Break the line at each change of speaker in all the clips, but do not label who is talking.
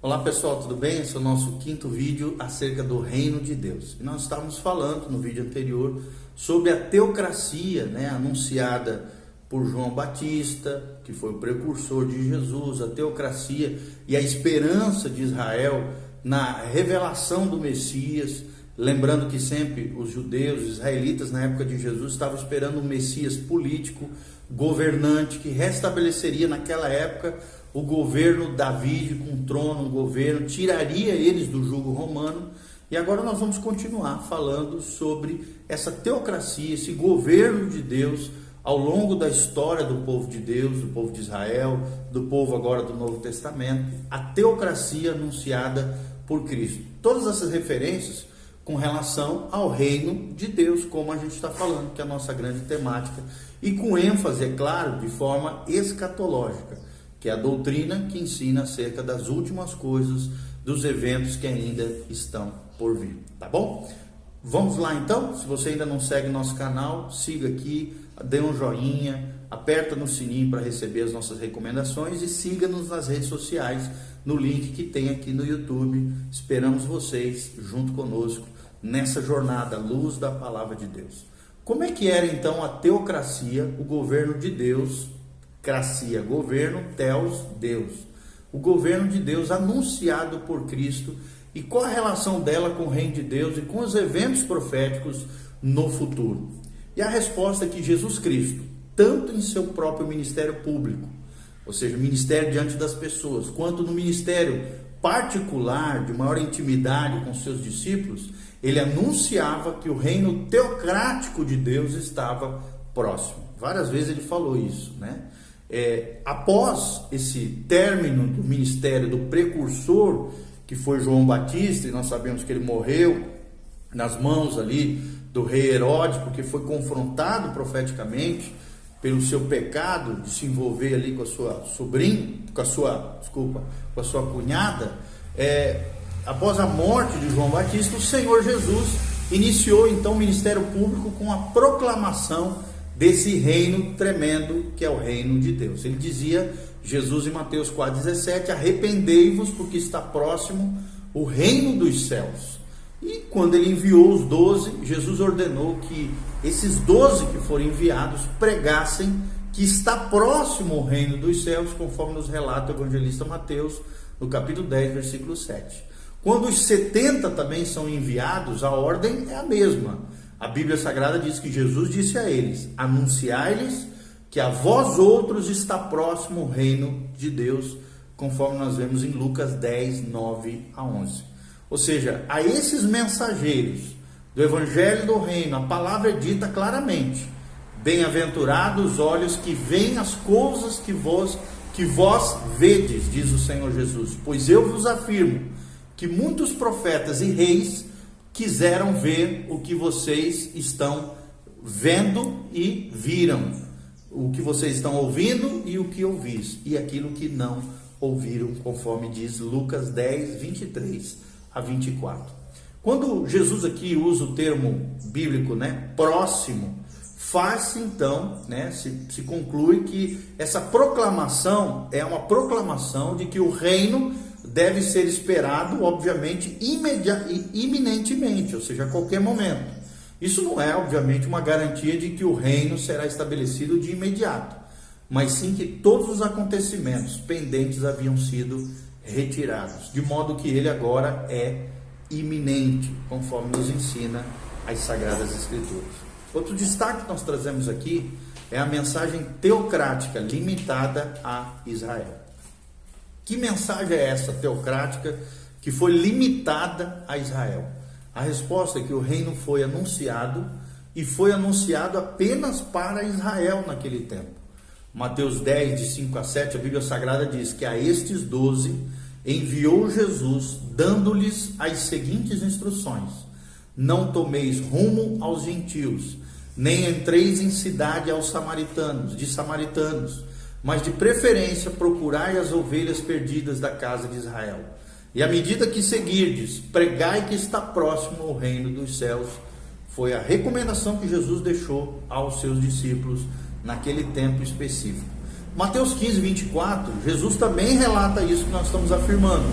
Olá pessoal, tudo bem? Esse é o nosso quinto vídeo acerca do reino de Deus. E nós estávamos falando no vídeo anterior sobre a teocracia, anunciada por João Batista, que foi o precursor de Jesus, a teocracia e a esperança de Israel na revelação do Messias. Lembrando que sempre os judeus, os israelitas na época de Jesus estavam esperando um Messias político, governante, que restabeleceria naquela época o governo Davi com um trono, um governo, tiraria eles do jugo romano. E agora nós vamos continuar falando sobre essa teocracia, esse governo de Deus ao longo da história do povo de Deus, do povo de Israel, do povo agora do Novo Testamento, a teocracia anunciada por Cristo. Todas essas referências com relação ao reino de Deus, como a gente está falando, que é a nossa grande temática, e com ênfase, é claro, de forma escatológica, que é a doutrina que ensina acerca das últimas coisas, dos eventos que ainda estão por vir, tá bom? Vamos lá então, se você ainda não segue nosso canal, siga aqui, dê um joinha, aperta no sininho para receber as nossas recomendações e siga-nos nas redes sociais, no link que tem aqui no YouTube. Esperamos vocês junto conosco nessa jornada, luz da palavra de Deus. Como é que era então a teocracia, o governo de Deus? Cracia, governo, teos, Deus. O governo de Deus anunciado por Cristo, e qual a relação dela com o reino de Deus e com os eventos proféticos no futuro? E a resposta é que Jesus Cristo, tanto em seu próprio ministério público, ou seja, ministério diante das pessoas, quanto no ministério particular, de maior intimidade com seus discípulos, ele anunciava que o reino teocrático de Deus estava próximo. Várias vezes ele falou isso, após esse término do ministério do precursor, que foi João Batista, e nós sabemos que ele morreu nas mãos ali do rei Herodes, porque foi confrontado profeticamente pelo seu pecado de se envolver ali com a sua sobrinha, com a sua cunhada. Após a morte de João Batista, o Senhor Jesus iniciou então o ministério público com a proclamação desse reino tremendo que é o reino de Deus. Ele dizia, Jesus em Mateus 4,17, arrependei-vos porque está próximo o reino dos céus. E quando ele enviou os 12, Jesus ordenou que esses 12 que foram enviados pregassem que está próximo o reino dos céus, conforme nos relata o evangelista Mateus, no capítulo 10, versículo 7. Quando os 70 também são enviados, a ordem é a mesma. A Bíblia Sagrada diz que Jesus disse a eles, anunciai-lhes que a vós outros está próximo o reino de Deus, conforme nós vemos em Lucas 10, 9 a 11. Ou seja, a esses mensageiros do Evangelho do Reino, a palavra é dita claramente, bem-aventurados os olhos que veem as coisas que vós vedes, diz o Senhor Jesus, pois eu vos afirmo que muitos profetas e reis quiseram ver o que vocês estão vendo e viram, o que vocês estão ouvindo e o que ouvis, e aquilo que não ouviram, conforme diz Lucas 10, 23 a 24. Quando Jesus aqui usa o termo bíblico, próximo, faz-se então, se conclui que essa proclamação é uma proclamação de que o reino deve ser esperado, obviamente, iminentemente, ou seja, a qualquer momento. Isso não é, obviamente, uma garantia de que o reino será estabelecido de imediato, mas sim que todos os acontecimentos pendentes haviam sido retirados, de modo que ele agora é iminente, conforme nos ensina as Sagradas Escrituras. Outro destaque que nós trazemos aqui é a mensagem teocrática limitada a Israel. Que mensagem é essa teocrática que foi limitada a Israel? A resposta é que o reino foi anunciado e foi anunciado apenas para Israel naquele tempo. Mateus 10, de 5 a 7, a Bíblia Sagrada diz que a estes 12 enviou Jesus, dando-lhes as seguintes instruções: não tomeis rumo aos gentios, nem entreis em cidade aos samaritanos, mas de preferência procurai as ovelhas perdidas da casa de Israel. E à medida que seguirdes, pregai que está próximo o reino dos céus. Foi a recomendação que Jesus deixou aos seus discípulos naquele tempo específico. Mateus 15, 24, Jesus também relata isso que nós estamos afirmando.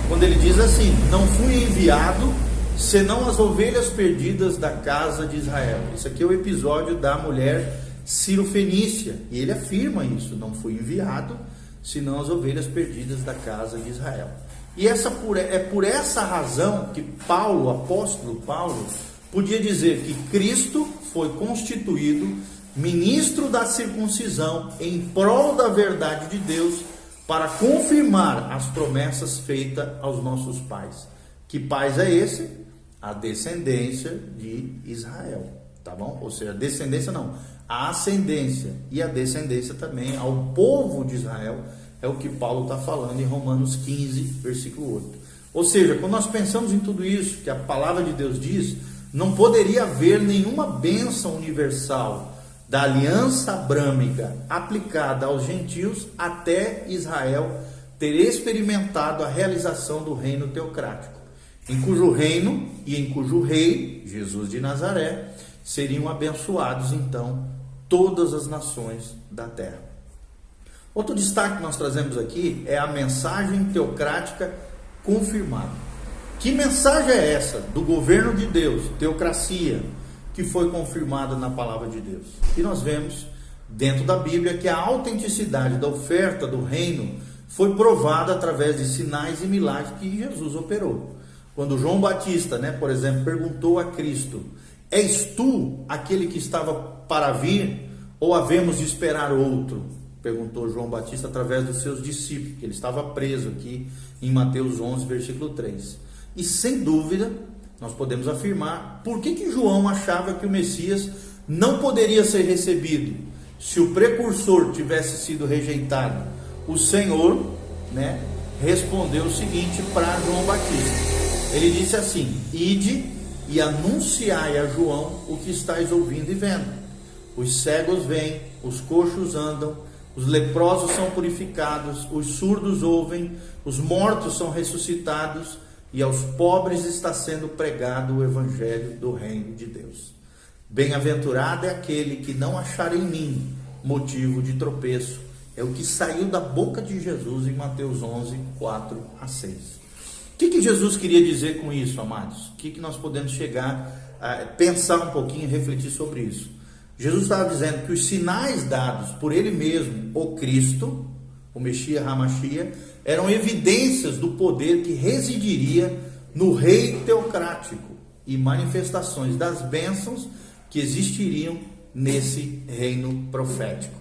quando ele diz assim: não fui enviado senão as ovelhas perdidas da casa de Israel. Isso aqui é o episódio da mulher Cirofenícia, e ele afirma isso: não fui enviado senão as ovelhas perdidas da casa de Israel. E é por essa razão que Paulo, o apóstolo Paulo, podia dizer que Cristo foi constituído ministro da circuncisão em prol da verdade de Deus, para confirmar as promessas feitas aos nossos pais. Que pais é esse? A descendência de Israel, tá bom? Ou seja, a descendência não, a ascendência e a descendência também ao povo de Israel, é o que Paulo está falando em Romanos 15, versículo 8. Ou seja, quando nós pensamos em tudo isso que a palavra de Deus diz, não poderia haver nenhuma bênção universal da aliança abrâmica aplicada aos gentios até Israel ter experimentado a realização do reino teocrático, em cujo reino e em cujo rei, Jesus de Nazaré, seriam abençoados então todas as nações da terra. Outro destaque que nós trazemos aqui é a mensagem teocrática confirmada. Que mensagem é essa do governo de Deus, teocracia, que foi confirmada na palavra de Deus? E nós vemos dentro da Bíblia que a autenticidade da oferta do reino foi provada através de sinais e milagres que Jesus operou. Quando João Batista, por exemplo, perguntou a Cristo: és tu aquele que estava para vir, ou havemos de esperar outro? Perguntou João Batista através dos seus discípulos, que ele estava preso aqui em Mateus 11, versículo 3. E sem dúvida, nós podemos afirmar por que João achava que o Messias não poderia ser recebido se o precursor tivesse sido rejeitado. O Senhor, respondeu o seguinte para João Batista. Ele disse assim: ide e anunciai a João o que estáis ouvindo e vendo. Os cegos vêm, os coxos andam, os leprosos são purificados, os surdos ouvem, os mortos são ressuscitados, e aos pobres está sendo pregado o evangelho do reino de Deus. Bem-aventurado é aquele que não achar em mim motivo de tropeço. É o que saiu da boca de Jesus em Mateus 11, 4 a 6. O que Jesus queria dizer com isso, amados? O que nós podemos chegar a pensar um pouquinho e refletir sobre isso? Jesus estava dizendo que os sinais dados por ele mesmo, o Cristo, o Messias Hamashia, eram evidências do poder que residiria no rei teocrático e manifestações das bênçãos que existiriam nesse reino profético.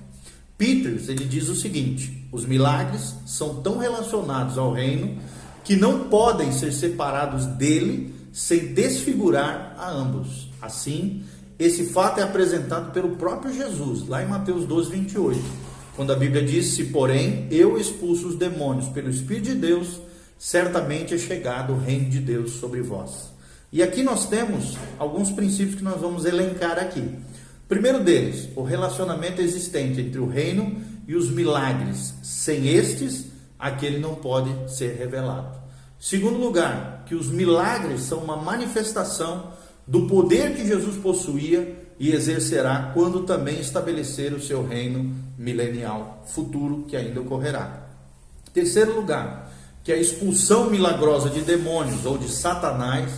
Peters, ele diz o seguinte: os milagres são tão relacionados ao reino que não podem ser separados dele sem desfigurar a ambos. Assim, esse fato é apresentado pelo próprio Jesus, lá em Mateus 12, 28, quando a Bíblia diz: se porém eu expulso os demônios pelo Espírito de Deus, certamente é chegado o reino de Deus sobre vós. E aqui nós temos alguns princípios que nós vamos elencar aqui. Primeiro deles, o relacionamento existente entre o reino e os milagres. Sem estes, aquele não pode ser revelado. Segundo lugar, que os milagres são uma manifestação do poder que Jesus possuía e exercerá quando também estabelecer o seu reino milenial futuro, que ainda ocorrerá. Terceiro lugar, que a expulsão milagrosa de demônios ou de Satanás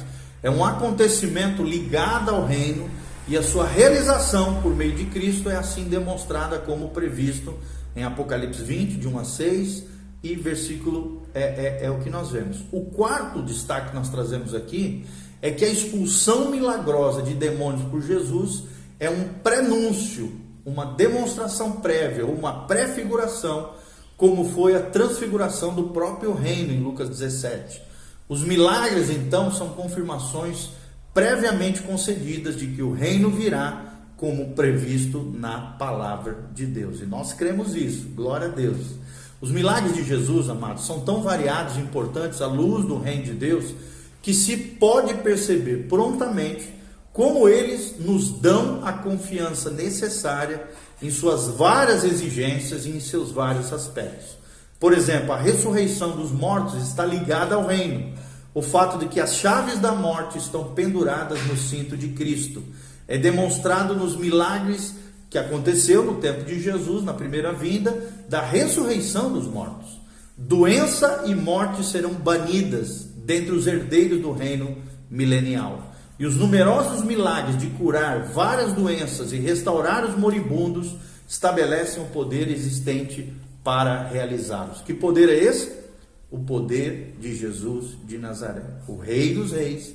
é um acontecimento ligado ao reino, e a sua realização por meio de Cristo é assim demonstrada como previsto em Apocalipse 20, de 1 a 6, e versículo é o que nós vemos. O quarto destaque que nós trazemos aqui é que a expulsão milagrosa de demônios por Jesus é um prenúncio, uma demonstração prévia, uma prefiguração, como foi a transfiguração do próprio reino em Lucas 17. Os milagres, então, são confirmações previamente concedidas de que o reino virá como previsto na palavra de Deus. E nós cremos isso, glória a Deus. Os milagres de Jesus, amados, são tão variados e importantes à luz do reino de Deus, que se pode perceber prontamente como eles nos dão a confiança necessária em suas várias exigências e em seus vários aspectos. Por exemplo, a ressurreição dos mortos está ligada ao reino. O fato de que as chaves da morte estão penduradas no cinto de Cristo é demonstrado nos milagres que aconteceu no tempo de Jesus, na primeira vinda, da ressurreição dos mortos. doença e morte serão banidas dentre os herdeiros do reino milenial. E os numerosos milagres de curar várias doenças e restaurar os moribundos estabelecem o poder existente para realizá-los. Que poder é esse? O poder de Jesus de Nazaré, o Rei dos Reis,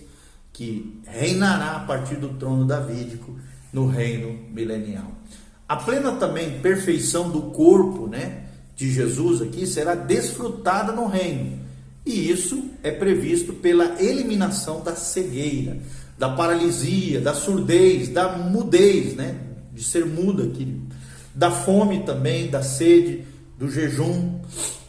que reinará a partir do trono davídico no reino milenial. A plena também perfeição do corpo, de Jesus aqui será desfrutada no reino. E isso é previsto pela eliminação da cegueira, da paralisia, da surdez, da mudez, de ser muda aqui, da fome também, da sede, do jejum,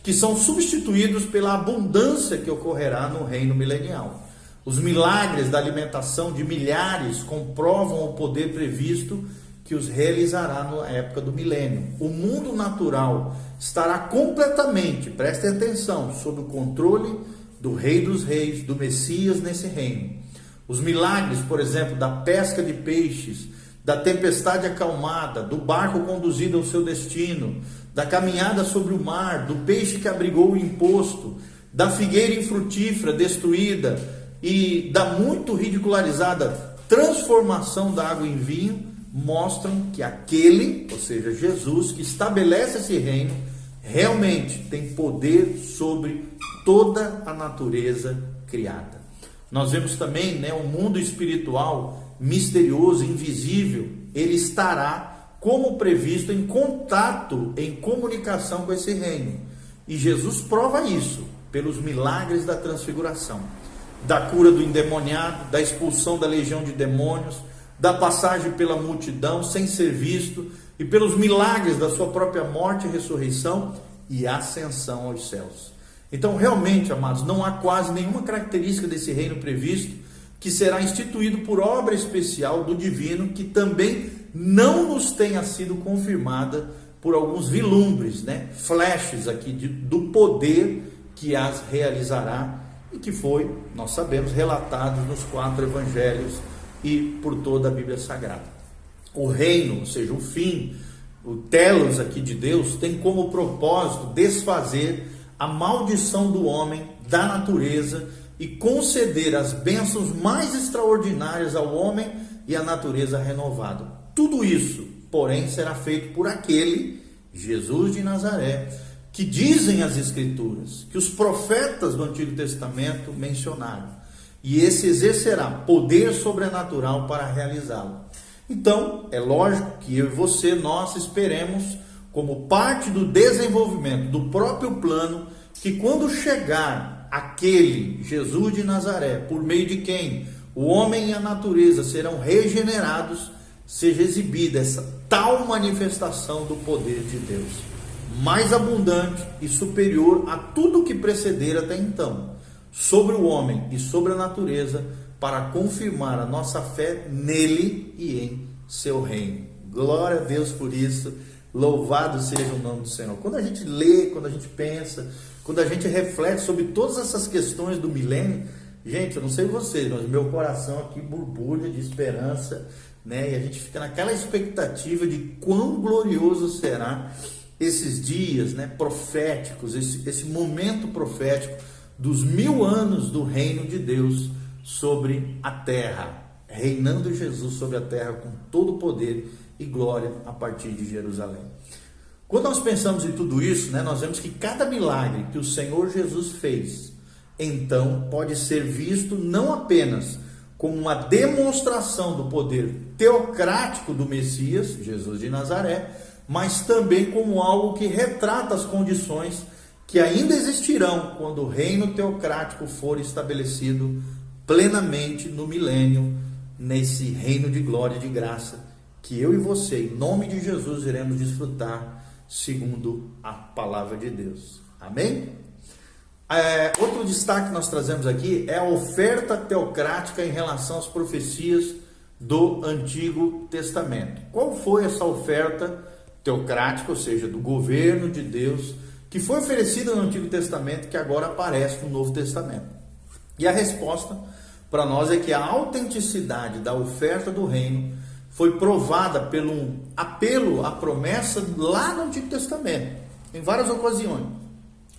que são substituídos pela abundância que ocorrerá no reino milenial. Os milagres da alimentação de milhares comprovam o poder previsto que os realizará na época do milênio. O mundo natural estará completamente, prestem atenção, sob o controle do Rei dos Reis, do Messias nesse reino. Os milagres, por exemplo, da pesca de peixes, da tempestade acalmada, do barco conduzido ao seu destino, da caminhada sobre o mar, do peixe que abrigou o imposto, da figueira infrutífera destruída e da muito ridicularizada transformação da água em vinho, mostram que aquele, ou seja, Jesus, que estabelece esse reino, realmente tem poder sobre toda a natureza criada. Nós vemos também, o mundo espiritual misterioso, invisível, ele estará como previsto em contato, em comunicação com esse reino. E Jesus prova isso pelos milagres da transfiguração, da cura do endemoniado, da expulsão da legião de demônios, da passagem pela multidão sem ser visto e pelos milagres da sua própria morte e ressurreição e ascensão aos céus. Então, realmente, amados, não há quase nenhuma característica desse reino previsto que será instituído por obra especial do divino, que também não nos tenha sido confirmada por alguns vilumbres, flashes aqui do poder que as realizará e que foi, nós sabemos, relatado nos 4 evangelhos e por toda a Bíblia Sagrada. O reino, ou seja, o fim, o telos aqui de Deus, tem como propósito desfazer a maldição do homem, da natureza, e conceder as bênçãos mais extraordinárias ao homem e à natureza renovada. Tudo isso, porém, será feito por aquele, Jesus de Nazaré, que dizem as Escrituras, que os profetas do Antigo Testamento mencionaram. E esse exercerá poder sobrenatural para realizá-lo. Então, é lógico que eu e você, nós esperemos, como parte do desenvolvimento do próprio plano, que quando chegar aquele Jesus de Nazaré, por meio de quem o homem e a natureza serão regenerados, seja exibida essa tal manifestação do poder de Deus, mais abundante e superior a tudo que preceder até então, sobre o homem e sobre a natureza, para confirmar a nossa fé nele e em seu reino. Glória a Deus por isso, louvado seja o nome do Senhor. Quando a gente lê, quando a gente pensa, quando a gente reflete sobre todas essas questões do milênio, gente, eu não sei vocês, mas meu coração aqui borbulha de esperança, e a gente fica naquela expectativa de quão glorioso será esses dias, proféticos, esse momento profético dos 1000 anos do reino de Deus sobre a terra, reinando Jesus sobre a terra com todo o poder e glória a partir de Jerusalém. Quando nós pensamos em tudo isso, nós vemos que cada milagre que o Senhor Jesus fez, então pode ser visto não apenas como uma demonstração do poder teocrático do Messias, Jesus de Nazaré, mas também como algo que retrata as condições que ainda existirão quando o reino teocrático for estabelecido plenamente no milênio, nesse reino de glória e de graça, que eu e você, em nome de Jesus, iremos desfrutar segundo a palavra de Deus. Amém? Outro destaque que nós trazemos aqui é a oferta teocrática em relação às profecias do Antigo Testamento. Qual foi essa oferta teocrática, ou seja, do governo de Deus, que foi oferecida no Antigo Testamento, que agora aparece no Novo Testamento? E a resposta para nós é que a autenticidade da oferta do reino foi provada pelo apelo à promessa lá no Antigo Testamento, em várias ocasiões.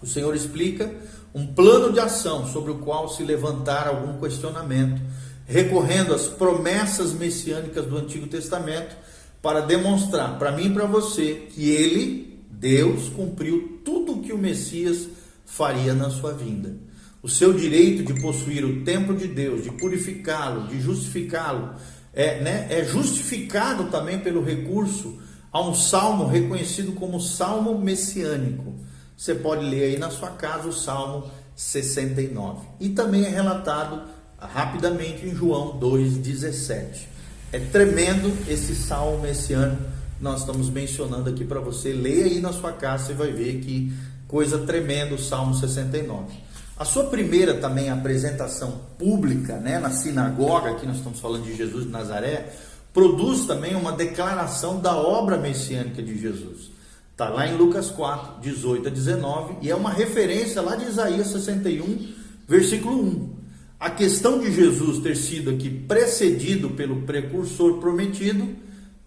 O Senhor explica um plano de ação sobre o qual se levantar algum questionamento, recorrendo às promessas messiânicas do Antigo Testamento para demonstrar para mim e para você que Ele, Deus, cumpriu tudo o que o Messias faria na sua vinda. O seu direito de possuir o templo de Deus, de purificá-lo, de justificá-lo, é justificado também pelo recurso a um salmo reconhecido como salmo messiânico. Você pode ler aí na sua casa o Salmo 69. E também é relatado rapidamente em João 2,17. É tremendo esse salmo messiânico que nós estamos mencionando aqui para você. Leia aí na sua casa, você vai ver que coisa tremenda o Salmo 69. A sua primeira também apresentação pública, na sinagoga, aqui nós estamos falando de Jesus de Nazaré, produz também uma declaração da obra messiânica de Jesus. Está lá em Lucas 4, 18 a 19, e é uma referência lá de Isaías 61, versículo 1. A questão de Jesus ter sido aqui precedido pelo precursor prometido,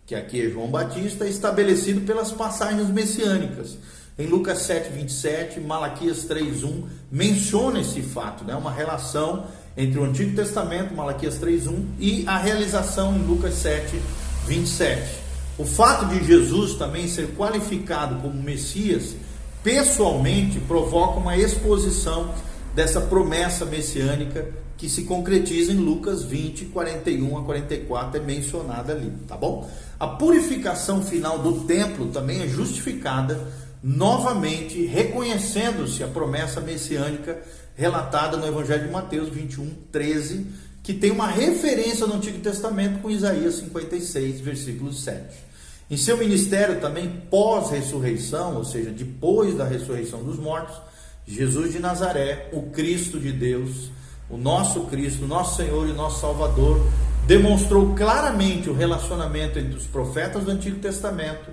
que aqui é João Batista, é estabelecido pelas passagens messiânicas. Em Lucas 7, 27, Malaquias 3, 1, menciona esse fato, uma relação entre o Antigo Testamento, Malaquias 3, 1, e a realização em Lucas 7, 27. O fato de Jesus também ser qualificado como Messias, pessoalmente, provoca uma exposição dessa promessa messiânica que se concretiza em Lucas 20, 41 a 44, é mencionada ali, tá bom? A purificação final do templo também é justificada novamente, reconhecendo-se a promessa messiânica relatada no Evangelho de Mateus 21, 13, que tem uma referência no Antigo Testamento com Isaías 56, versículo 7. Em seu ministério também pós-ressurreição, ou seja, depois da ressurreição dos mortos, Jesus de Nazaré, o Cristo de Deus, o nosso Cristo, o nosso Senhor e nosso Salvador, demonstrou claramente o relacionamento entre os profetas do Antigo Testamento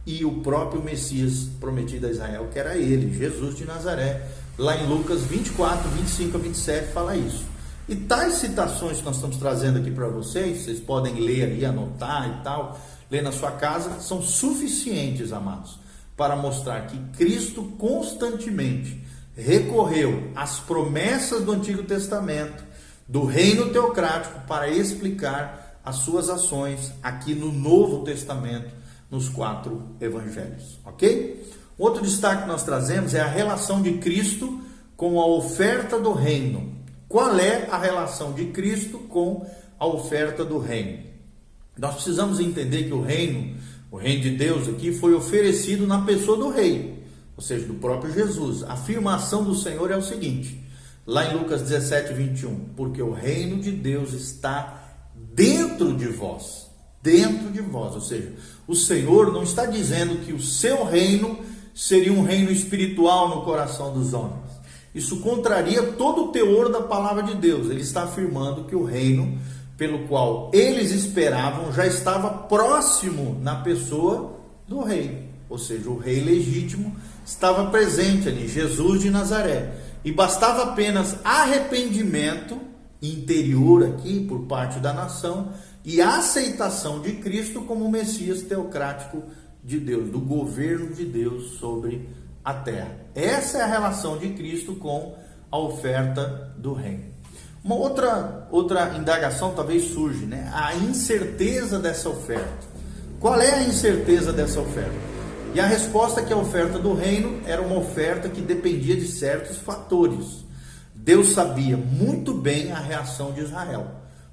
e o próprio Messias prometido a Israel, que era ele, Jesus de Nazaré. Lá em Lucas 24, 25 a 27 fala isso. E tais citações que nós estamos trazendo aqui para vocês podem ler ali, anotar e tal, ler na sua casa, são suficientes, amados, para mostrar que Cristo constantemente recorreu às promessas do Antigo Testamento, do reino teocrático, para explicar as suas ações aqui no Novo Testamento, nos 4 evangelhos, ok? Outro destaque que nós trazemos é a relação de Cristo com a oferta do reino. Qual é a relação de Cristo com a oferta do reino? Nós precisamos entender que o reino de Deus aqui foi oferecido na pessoa do rei, ou seja, do próprio Jesus. A afirmação do Senhor é o seguinte, lá em Lucas 17, 21, porque o reino de Deus está dentro de vós, ou seja, o Senhor não está dizendo que o seu reino seria um reino espiritual no coração dos homens. Isso contraria todo o teor da palavra de Deus. Ele está afirmando que o reino pelo qual eles esperavam já estava próximo na pessoa do rei, ou seja, o rei legítimo estava presente ali, Jesus de Nazaré, e bastava apenas arrependimento interior aqui por parte da nação e a aceitação de Cristo como o Messias teocrático de Deus, do governo de Deus sobre a terra. Essa é a relação de Cristo com a oferta do reino. Uma outra indagação talvez surge, a incerteza dessa oferta. Qual é a incerteza dessa oferta? E a resposta é que a oferta do reino era uma oferta que dependia de certos fatores. Deus sabia muito bem a reação de Israel,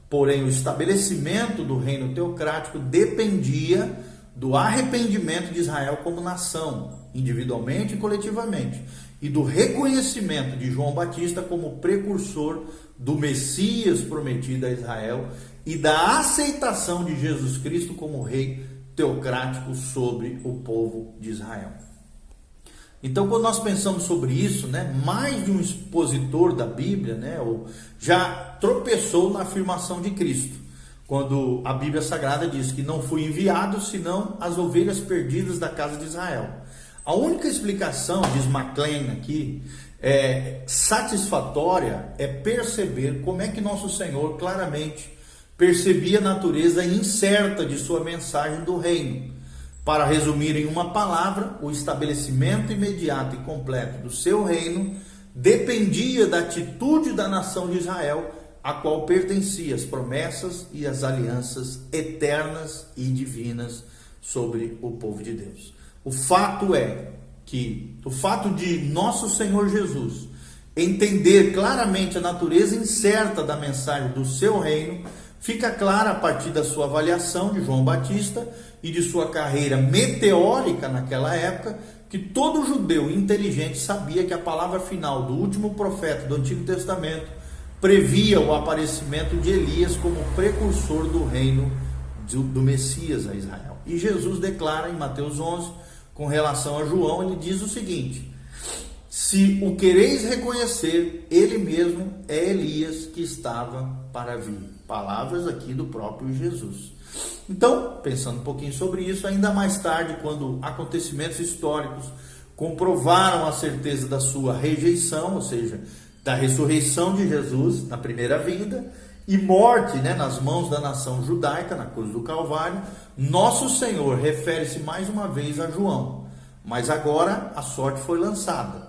porém o estabelecimento do reino teocrático dependia do arrependimento de Israel como nação, individualmente e coletivamente, e do reconhecimento de João Batista como precursor do Messias prometido a Israel e da aceitação de Jesus Cristo como rei teocrático sobre o povo de Israel. Então, quando nós pensamos sobre isso, mais de um expositor da Bíblia, já tropeçou na afirmação de Cristo, quando a Bíblia Sagrada diz que não fui enviado senão as ovelhas perdidas da casa de Israel. A única explicação, diz McLean aqui, satisfatória é perceber como é que nosso Senhor claramente percebia a natureza incerta de sua mensagem do reino. Para resumir em uma palavra, o estabelecimento imediato e completo do seu reino dependia da atitude da nação de Israel, a qual pertencia as promessas e as alianças eternas e divinas sobre o povo de Deus. O fato de nosso Senhor Jesus entender claramente a natureza incerta da mensagem do seu reino fica clara a partir da sua avaliação de João Batista e de sua carreira meteórica naquela época, que todo judeu inteligente sabia que a palavra final do último profeta do Antigo Testamento previa o aparecimento de Elias como precursor do reino do Messias a Israel. E Jesus declara em Mateus 11, com relação a João, ele diz o seguinte: se o quereis reconhecer, ele mesmo é Elias que estava para vir. Palavras aqui do próprio Jesus. Então, pensando um pouquinho sobre isso, ainda mais tarde, quando acontecimentos históricos comprovaram a certeza da sua rejeição, ou seja, da ressurreição de Jesus na primeira vinda e morte, nas mãos da nação judaica na cruz do Calvário, nosso Senhor refere-se mais uma vez a João, mas agora a sorte foi lançada.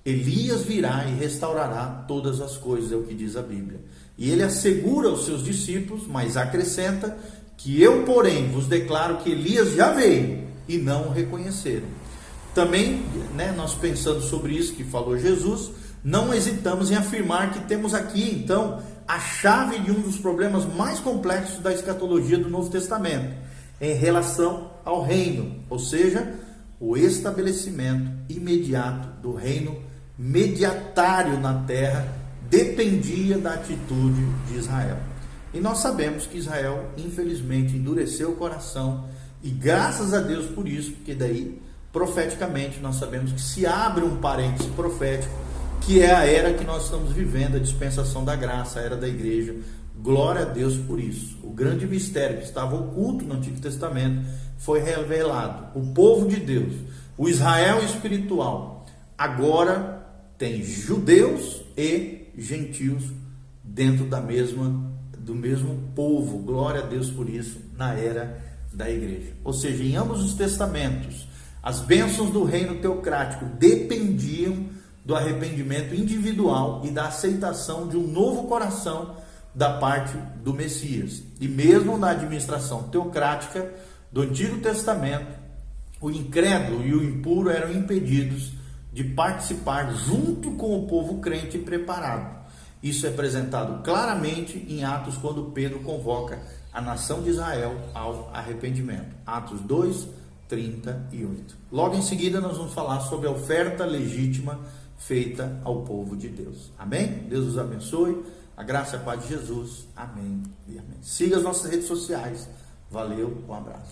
Elias virá e restaurará todas as coisas, é o que diz a Bíblia. E ele assegura aos seus discípulos, mas acrescenta que eu, porém, vos declaro que Elias já veio e não o reconheceram. Também, nós pensando sobre isso que falou Jesus, não hesitamos em afirmar que temos aqui, então, a chave de um dos problemas mais complexos da escatologia do Novo Testamento, em relação ao reino, ou seja, o estabelecimento imediato do reino mediatário na terra dependia da atitude de Israel. E nós sabemos que Israel, infelizmente, endureceu o coração, e graças a Deus por isso, porque daí, profeticamente, nós sabemos que se abre um parêntese profético, que é a era que nós estamos vivendo, a dispensação da graça, a era da igreja. Glória a Deus por isso. O grande mistério que estava oculto no Antigo Testamento foi revelado. O povo de Deus, o Israel espiritual, agora tem judeus e gentios dentro do mesmo povo. Glória a Deus por isso, na era da igreja. Ou seja, em ambos os testamentos, as bênçãos do reino teocrático dependiam do arrependimento individual e da aceitação de um novo coração da parte do Messias. E mesmo na administração teocrática do Antigo Testamento, o incrédulo e o impuro eram impedidos de participar junto com o povo crente e preparado. Isso é apresentado claramente em Atos, quando Pedro convoca a nação de Israel ao arrependimento. Atos 2, 38. Logo em seguida nós vamos falar sobre a oferta legítima feita ao povo de Deus. Amém? Deus os abençoe. A graça e a paz de Jesus. Amém e amém. Siga as nossas redes sociais. Valeu, um abraço.